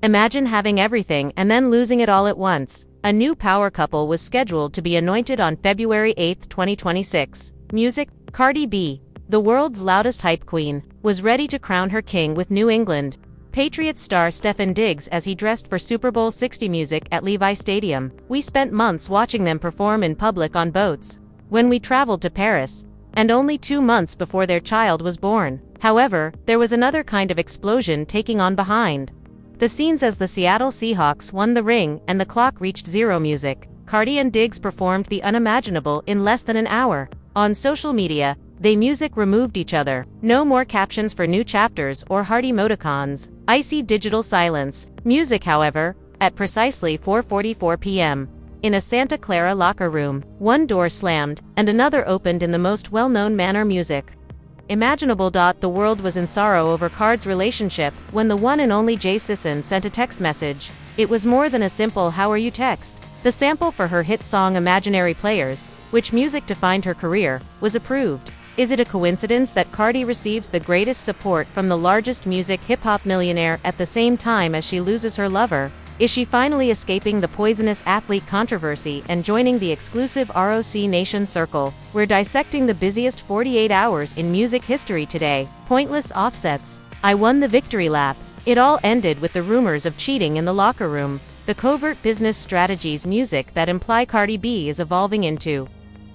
Imagine having everything and then losing it all at once. A new power couple was scheduled to be anointed on February 8, 2026. Music: Cardi B, the world's loudest hype queen, was ready to crown her king with New England Patriots star Stefon Diggs as he dressed for Super Bowl 60 music at Levi Stadium. "We spent months watching them perform in public on boats when we traveled to Paris, and only 2 months before their child was born." However, there was another kind of explosion taking on behind the scenes as the Seattle Seahawks won the ring and the clock reached zero music. Cardi and Diggs performed the unimaginable in less than an hour. On social media, they music removed each other. No more captions for new chapters or heart emoticons. Icy digital silence. Music, however, at precisely 4:44 p.m. in a Santa Clara locker room, one door slammed and another opened in the most well-known manner: music imaginable. The world was in sorrow over Cardi's relationship when the one and only Jay Sisson sent a text message. It was more than a simple "how are you" text. The sample for her hit song Imaginary Players, which music defined her career, was approved. Is it a coincidence that Cardi receives the greatest support from the largest music hip-hop millionaire at the same time as she loses her lover? Is she finally escaping the poisonous athlete controversy and joining the exclusive ROC Nation circle? We're dissecting the busiest 48 hours in music history today. Pointless offsets. I won the victory lap. It all ended with the rumors of cheating in the locker room. The covert business strategies music that imply Cardi B is evolving into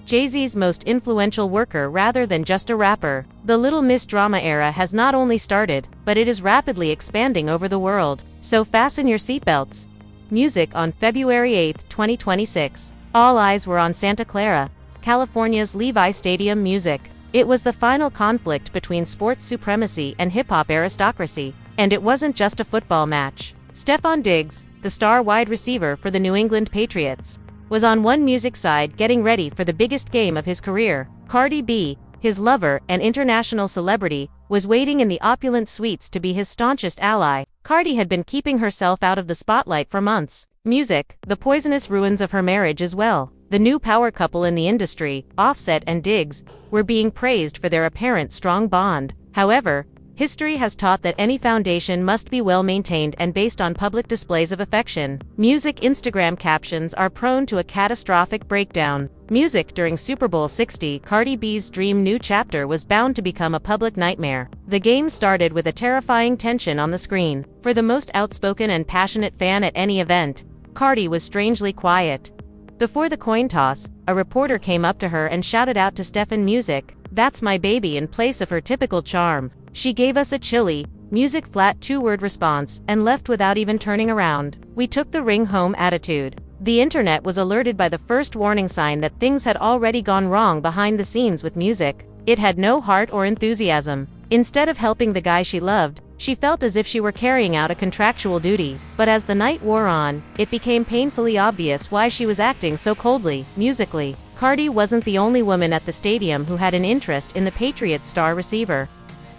Jay-Z's most influential worker rather than just a rapper. The Little Miss Drama era has not only started, but it is rapidly expanding over the world. So fasten your seatbelts. Music on February 8, 2026. All eyes were on Santa Clara, California's Levi Stadium music. It was the final conflict between sports supremacy and hip-hop aristocracy. And it wasn't just a football match. Stefon Diggs, the star wide receiver for the New England Patriots, was on one music side getting ready for the biggest game of his career. Cardi B, his lover and international celebrity, was waiting in the opulent suites to be his staunchest ally. Cardi had been keeping herself out of the spotlight for months. Music: the poisonous ruins of her marriage as well. The new power couple in the industry, Offset and Diggs, were being praised for their apparent strong bond. However, history has taught that any foundation must be well maintained and based on public displays of affection. Music Instagram captions are prone to a catastrophic breakdown. Music during Super Bowl 60. Cardi B's dream new chapter was bound to become a public nightmare. The game started with a terrifying tension on the screen. For the most outspoken and passionate fan at any event, Cardi was strangely quiet. Before the coin toss, a reporter came up to her and shouted out to Stefon music, "That's my baby," in place of her typical charm. She gave us a chilly, music flat 2-word response and left without even turning around. "We took the ring home" attitude. The internet was alerted by the first warning sign that things had already gone wrong behind the scenes with music. It had no heart or enthusiasm. Instead of helping the guy she loved, she felt as if she were carrying out a contractual duty. But as the night wore on, it became painfully obvious why she was acting so coldly. Musically, Cardi wasn't the only woman at the stadium who had an interest in the Patriots star receiver.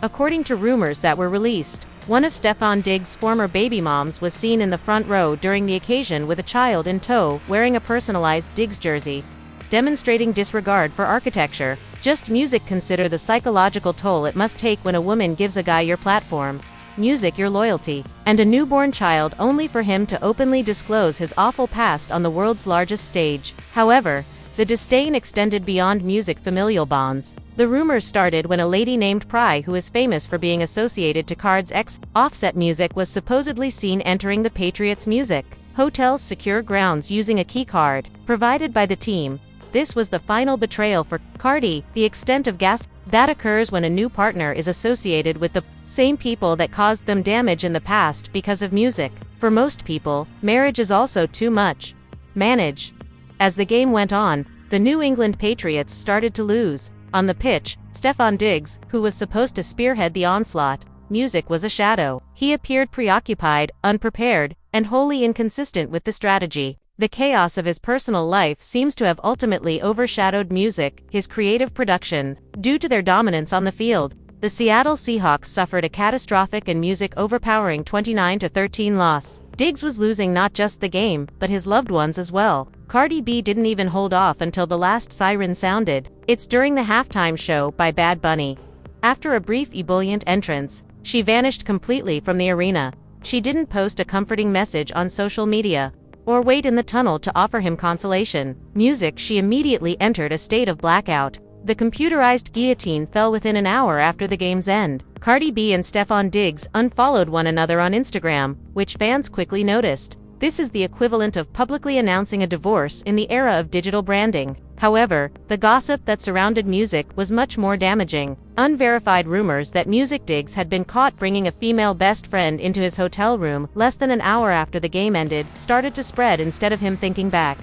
According to rumors that were released, one of Stefon Diggs' former baby moms was seen in the front row during the occasion with a child in tow, wearing a personalized Diggs jersey, demonstrating disregard for architecture. Just music. Consider the psychological toll it must take when a woman gives a guy your platform, music your loyalty, and a newborn child only for him to openly disclose his awful past on the world's largest stage. However, the disdain extended beyond music familial bonds. The rumors started when a lady named Pry, who is famous for being associated to Cardi's ex, Offset music, was supposedly seen entering the Patriots music hotel's secure grounds using a key card provided by the team. This was the final betrayal for Cardi. The extent of gas that occurs when a new partner is associated with the same people that caused them damage in the past because of music. For most people, marriage is also too much manage. As the game went on, the New England Patriots started to lose. On the pitch, Stefon Diggs, who was supposed to spearhead the onslaught, music was a shadow. He appeared preoccupied, unprepared, and wholly inconsistent with the strategy. The chaos of his personal life seems to have ultimately overshadowed music, his creative production. Due to their dominance on the field, the Seattle Seahawks suffered a catastrophic and music overpowering 29-13 loss. Diggs was losing not just the game, but his loved ones as well. Cardi B didn't even hold off until the last siren sounded. It's during the halftime show by Bad Bunny. After a brief ebullient entrance, she vanished completely from the arena. She didn't post a comforting message on social media, or wait in the tunnel to offer him consolation. Music. She immediately entered a state of blackout. The computerized guillotine fell within an hour after the game's end. Cardi B and Stefon unfollowed one another on Instagram, which fans quickly noticed. This is the equivalent of publicly announcing a divorce in the era of digital branding. However, the gossip that surrounded Music was much more damaging. Unverified rumors that Music had been caught bringing a female best friend into his hotel room less than an hour after the game ended started to spread instead of him thinking back.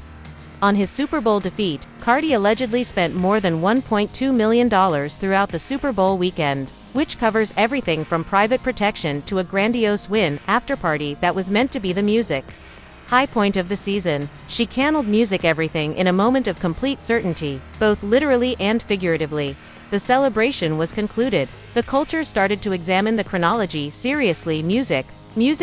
On his Super Bowl defeat, Cardi allegedly spent more than $1.2 million throughout the Super Bowl weekend, which covers everything from private protection to a grandiose win after party that was meant to be the Music high point of the season. She channeled Music everything in a moment of complete certainty, both literally and figuratively. The celebration was concluded. The culture started to examine the chronology seriously. Music.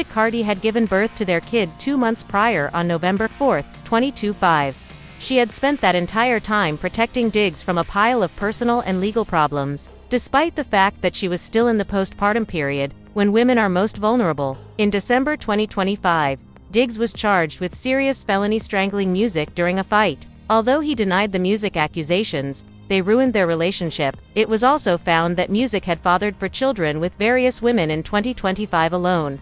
Cardi had given birth to their kid 2 months prior on November 4, 2025. She had spent that entire time protecting Diggs from a pile of personal and legal problems, despite the fact that she was still in the postpartum period, when women are most vulnerable. In December 2025, Diggs was charged with serious felony strangling Music during a fight. Although he denied the Music accusations, they ruined their relationship. It was also found that Music had fathered 4 children with various women in 2025 alone.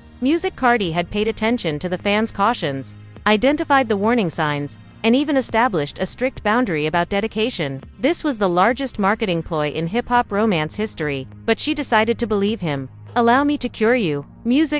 Cardi had paid attention to the fans' cautions, identified the warning signs, and even established a strict boundary about dedication. This was the largest marketing ploy in hip-hop romance history, but she decided to believe him. Allow me to cure you.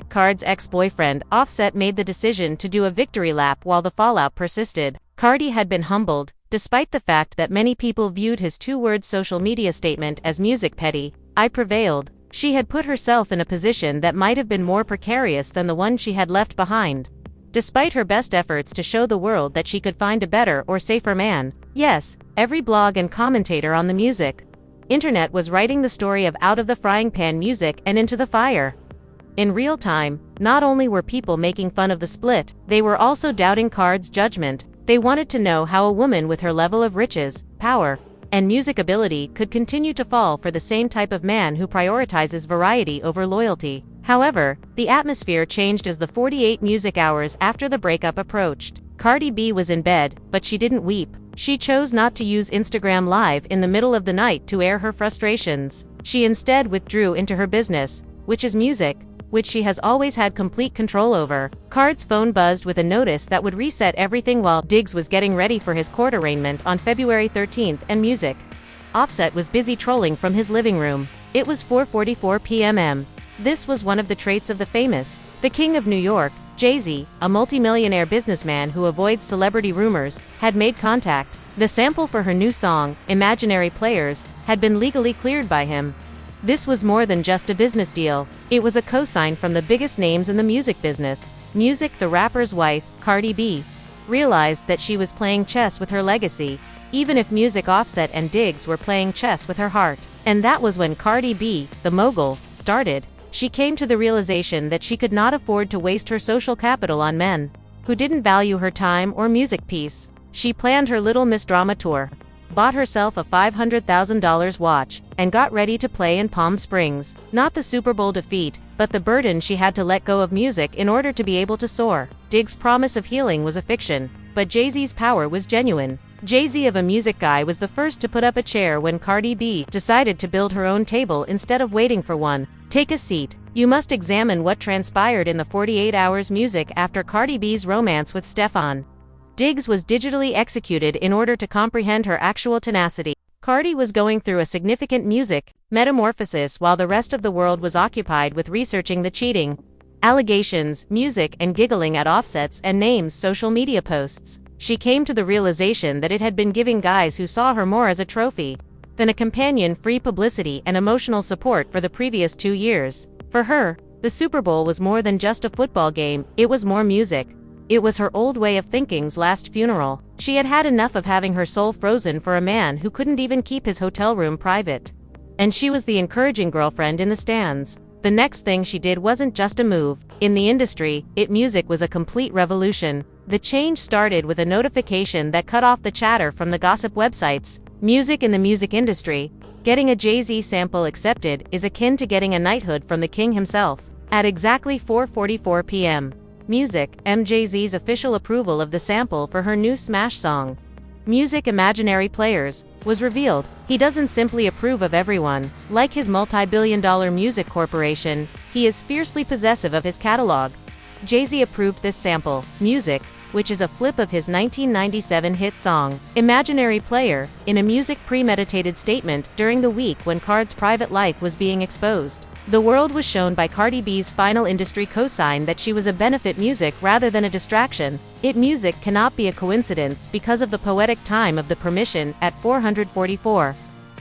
Cardi's ex-boyfriend, Offset, made the decision to do a victory lap while the fallout persisted. Cardi had been humbled, despite the fact that many people viewed his 2-word social media statement as Music petty. I prevailed. She had put herself in a position that might have been more precarious than the one she had left behind. Despite her best efforts to show the world that she could find a better or safer man, yes, every blog and commentator on the Music internet was writing the story of out of the frying pan Music and into the fire. In real time, not only were people making fun of the split, they were also doubting Cardi's judgment. They wanted to know how a woman with her level of riches, power, and music ability could continue to fall for the same type of man who prioritizes variety over loyalty. However, the atmosphere changed as the 48 music hours after the breakup approached. Cardi B was in bed, but she didn't weep. She chose not to use Instagram Live in the middle of the night to air her frustrations. She instead withdrew into her business, which is music, which she has always had complete control over. Cardi's phone buzzed with a notice that would reset everything while Diggs was getting ready for his court arraignment on February 13th, and Music Offset was busy trolling from his living room. It was 4:44 p.m. This was one of the traits of the famous, the King of New York. Jay-Z, a multimillionaire businessman who avoids celebrity rumors, had made contact. The sample for her new song, Imaginary Players, had been legally cleared by him. This was more than just a business deal. It was a cosign from the biggest names in the music business. Music. The rapper's wife, Cardi B, realized that she was playing chess with her legacy, even if Music Offset and Diggs were playing chess with her heart. And that was when Cardi B, the mogul, started. She came to the realization that she could not afford to waste her social capital on men who didn't value her time or music piece. She planned her Little Miss Drama tour, bought herself a $500,000 watch, and got ready to play in Palm Springs. Not the Super Bowl defeat, but the burden she had to let go of music in order to be able to soar. Diggs' promise of healing was a fiction, but Jay-Z's power was genuine. Jay-Z of A Music Guy was the first to put up a chair when Cardi B decided to build her own table instead of waiting for one. Take a seat. You must examine what transpired in the 48 hours music after Cardi B's romance with Stefon. Diggs was digitally executed in order to comprehend her actual tenacity. Cardi was going through a significant music metamorphosis while the rest of the world was occupied with researching the cheating allegations, music, and giggling at Offset's and Name's social media posts. She came to the realization that it had been giving guys who saw her more as a trophy than a companion free publicity and emotional support for the previous 2 years. For her, the Super Bowl was more than just a football game, it was more music. It was her old way of thinking's last funeral. She had had enough of having her soul frozen for a man who couldn't even keep his hotel room private. And she was the encouraging girlfriend in the stands. The next thing she did wasn't just a move. In the industry, music was a complete revolution. The change started with a notification that cut off the chatter from the gossip websites. Music. In the music industry, getting a Jay-Z sample accepted is akin to getting a knighthood from the king himself. At exactly 4:44 p.m. Music, Jay-Z's official approval of the sample for her new smash song, Music Imaginary Players, was revealed. He doesn't simply approve of everyone. Like his multi-billion-dollar music corporation, he is fiercely possessive of his catalog. Jay-Z approved this sample, Music, which is a flip of his 1997 hit song, Imaginary Player, in a music premeditated statement during the week when Cardi's private life was being exposed. The world was shown by Cardi B's final industry cosign that she was a benefit music rather than a distraction. It music cannot be a coincidence because of the poetic time of the permission at 444.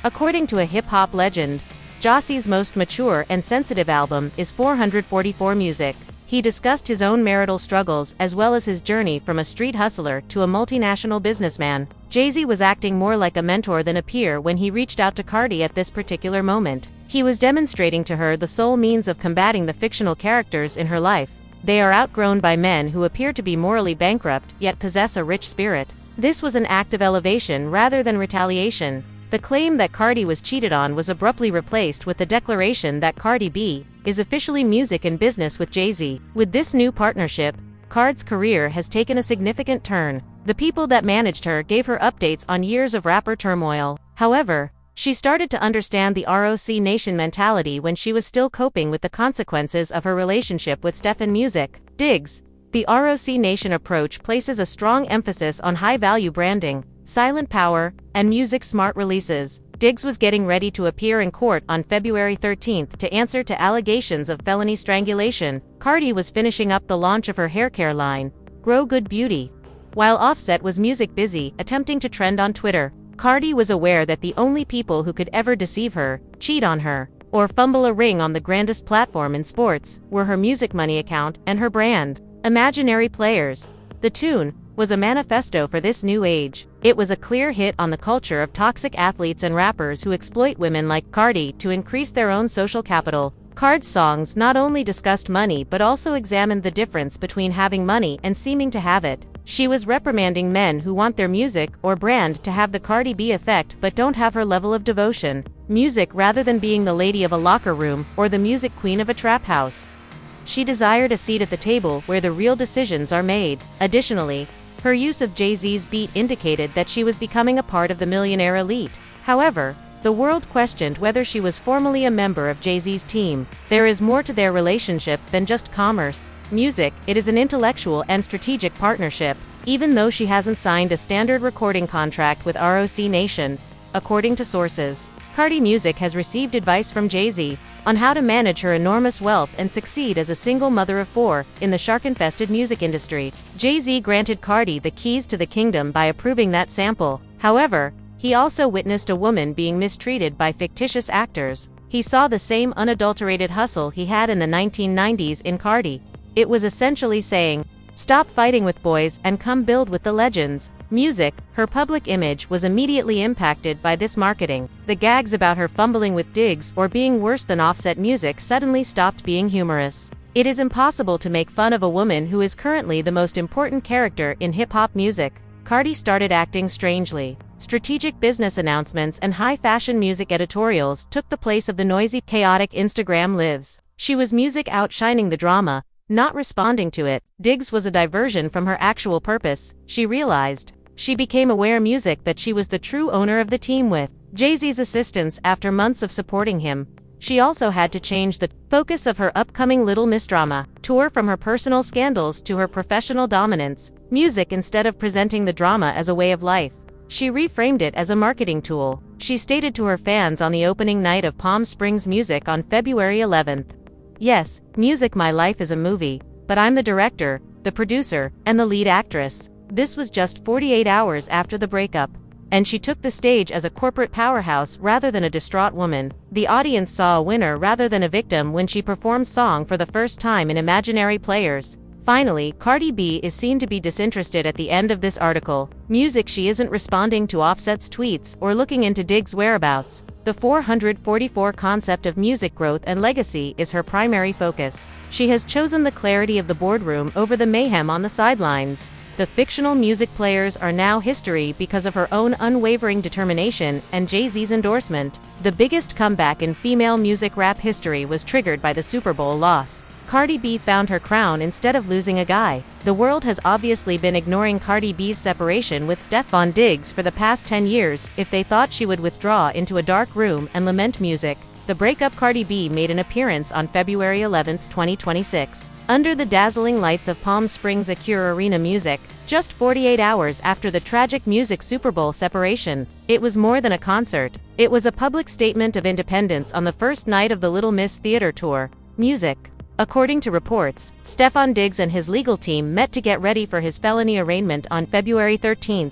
According to a hip-hop legend, Jossie's most mature and sensitive album is 444 Music. He discussed his own marital struggles as well as his journey from a street hustler to a multinational businessman. Jay-Z was acting more like a mentor than a peer when he reached out to Cardi at this particular moment. He was demonstrating to her the sole means of combating the fictional characters in her life. They are outgrown by men who appear to be morally bankrupt yet possess a rich spirit. This was an act of elevation rather than retaliation. The claim that Cardi was cheated on was abruptly replaced with the declaration that Cardi B is officially music and business with Jay-Z. With this new partnership, Cardi's career has taken a significant turn. The people that managed her gave her updates on years of rapper turmoil. However, she started to understand the ROC Nation mentality when she was still coping with the consequences of her relationship with Stefon Music. Diggs. The ROC Nation approach places a strong emphasis on high-value branding, silent power, and music-smart releases. Diggs was getting ready to appear in court on February 13th to answer to allegations of felony strangulation. Cardi was finishing up the launch of her haircare line, Grow Good Beauty, while Offset was music busy, attempting to trend on Twitter. Cardi was aware that the only people who could ever deceive her, cheat on her, or fumble a ring on the grandest platform in sports were her Music Money account and her brand, Imaginary Players. The tune was a manifesto for this new age. It was a clear hit on the culture of toxic athletes and rappers who exploit women like Cardi to increase their own social capital. Cardi's songs not only discussed money but also examined the difference between having money and seeming to have it. She was reprimanding men who want their music or brand to have the Cardi B effect but don't have her level of devotion. Music rather than being the lady of a locker room or the music queen of a trap house. She desired a seat at the table where the real decisions are made. Additionally, her use of Jay-Z's beat indicated that she was becoming a part of the millionaire elite. However, the world questioned whether she was formally a member of Jay-Z's team. There is more to their relationship than just commerce. Music, it is an intellectual and strategic partnership, even though she hasn't signed a standard recording contract with ROC Nation, according to sources. Cardi Music has received advice from Jay-Z on how to manage her enormous wealth and succeed as a single mother of four in the shark-infested music industry. Jay-Z granted Cardi the keys to the kingdom by approving that sample. However, he also witnessed a woman being mistreated by fictitious actors. He saw the same unadulterated hustle he had in the 1990s in Cardi. It was essentially saying, "Stop fighting with boys and come build with the legends." Music, her public image was immediately impacted by this marketing. The gags about her fumbling with Diggs or being worse than Offset Music suddenly stopped being humorous. It is impossible to make fun of a woman who is currently the most important character in hip-hop music. Cardi started acting strangely. Strategic business announcements and high-fashion music editorials took the place of the noisy, chaotic Instagram lives. She was music outshining the drama, not responding to it. Diggs was a diversion from her actual purpose, she realized. She became aware music that she was the true owner of the team with Jay-Z's assistance after months of supporting him. She also had to change the focus of her upcoming Little Miss Drama tour from her personal scandals to her professional dominance. Music instead of presenting the drama as a way of life. She reframed it as a marketing tool. She stated to her fans on the opening night of Palm Springs Music on February 11th, "Yes, Music My Life is a movie, but I'm the director, the producer, and the lead actress." This was just 48 hours after the breakup, and she took the stage as a corporate powerhouse rather than a distraught woman. The audience saw a winner rather than a victim when she performed song for the first time in Imaginary Players. Finally, Cardi B is seen to be disinterested at the end of this article. Music, she isn't responding to Offset's tweets or looking into Diggs' whereabouts. The 444 concept of music growth and legacy is her primary focus. She has chosen the clarity of the boardroom over the mayhem on the sidelines. The fictional music players are now history because of her own unwavering determination and Jay-Z's endorsement. The biggest comeback in female music rap history was triggered by the Super Bowl loss. Cardi B found her crown instead of losing a guy. The world has obviously been ignoring Cardi B's separation with Stefon for the past 10 years if they thought she would withdraw into a dark room and lament music. The breakup. Cardi B made an appearance on February 11, 2026, under the dazzling lights of Palm Springs Acura Arena Music, just 48 hours after the tragic music Super Bowl separation. It was more than a concert. It was a public statement of independence on the first night of the Little Miss Theater Tour. Music. According to reports, Stefon and his legal team met to get ready for his felony arraignment on February 13.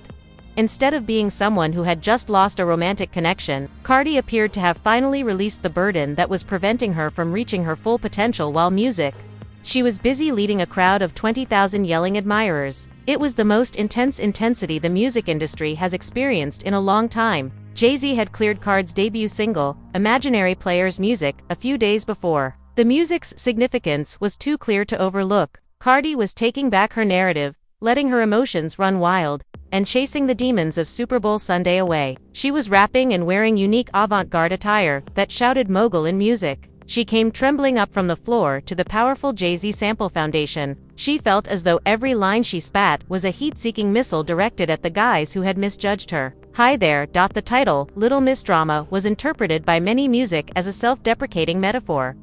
Instead of being someone who had just lost a romantic connection, Cardi appeared to have finally released the burden that was preventing her from reaching her full potential while music. She was busy leading a crowd of 20,000 yelling admirers. It was the most intense intensity the music industry has experienced in a long time. Jay-Z had cleared Cardi's debut single, Imaginary Players Music, a few days before. The music's significance was too clear to overlook. Cardi was taking back her narrative, letting her emotions run wild, and chasing the demons of Super Bowl Sunday away. She was rapping and wearing unique avant-garde attire that shouted mogul in music. She came trembling up from the floor to the powerful Jay-Z sample foundation. She felt as though every line she spat was a heat-seeking missile directed at the guys who had misjudged her. Hi there. The title, Little Miss Drama, was interpreted by many music as a self-deprecating metaphor.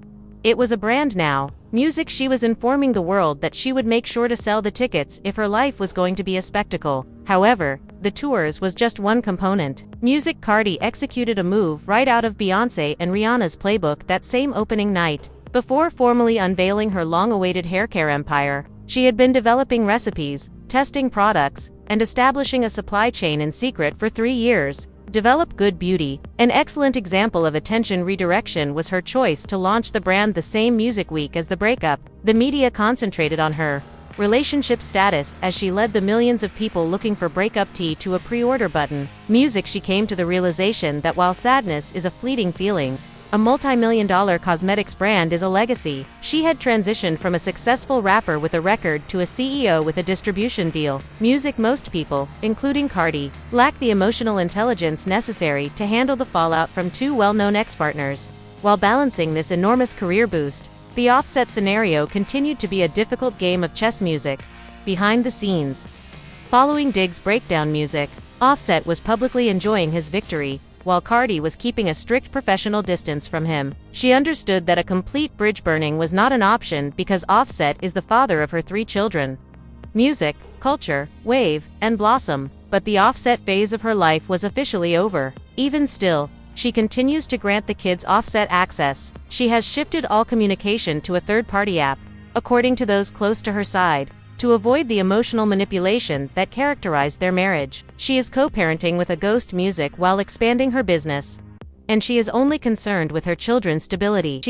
It was a brand now. Music. She was informing the world that she would make sure to sell the tickets if her life was going to be a spectacle. However, the tours was just one component. Music. Cardi executed a move right out of Beyoncé and Rihanna's playbook that same opening night. Before formally unveiling her long-awaited haircare empire, she had been developing recipes, testing products, and establishing a supply chain in secret for 3 years. Develop Good Beauty. An excellent example of attention redirection was her choice to launch the brand the same music week as the breakup. The media concentrated on her relationship status as she led the millions of people looking for breakup tea to a pre-order button. Music. She came to the realization that while sadness is a fleeting feeling, a multi-million-dollar cosmetics brand is a legacy. She had transitioned from a successful rapper with a record to a CEO with a distribution deal. Music. Most people, including Cardi, lack the emotional intelligence necessary to handle the fallout from 2 well-known ex-partners. While balancing this enormous career boost, the Offset scenario continued to be a difficult game of chess. Music. Behind the scenes. Following Diggs' breakdown. Music. Offset was publicly enjoying his victory, while Cardi was keeping a strict professional distance from him. She understood that a complete bridge burning was not an option because Offset is the father of her 3 children. Music, culture, wave, and blossom. But the Offset phase of her life was officially over. Even still, she continues to grant the kids Offset access. She has shifted all communication to a third-party app, according to those close to her side, to avoid the emotional manipulation that characterized their marriage. She is co-parenting with a ghost. Music while expanding her business. And she is only concerned with her children's stability.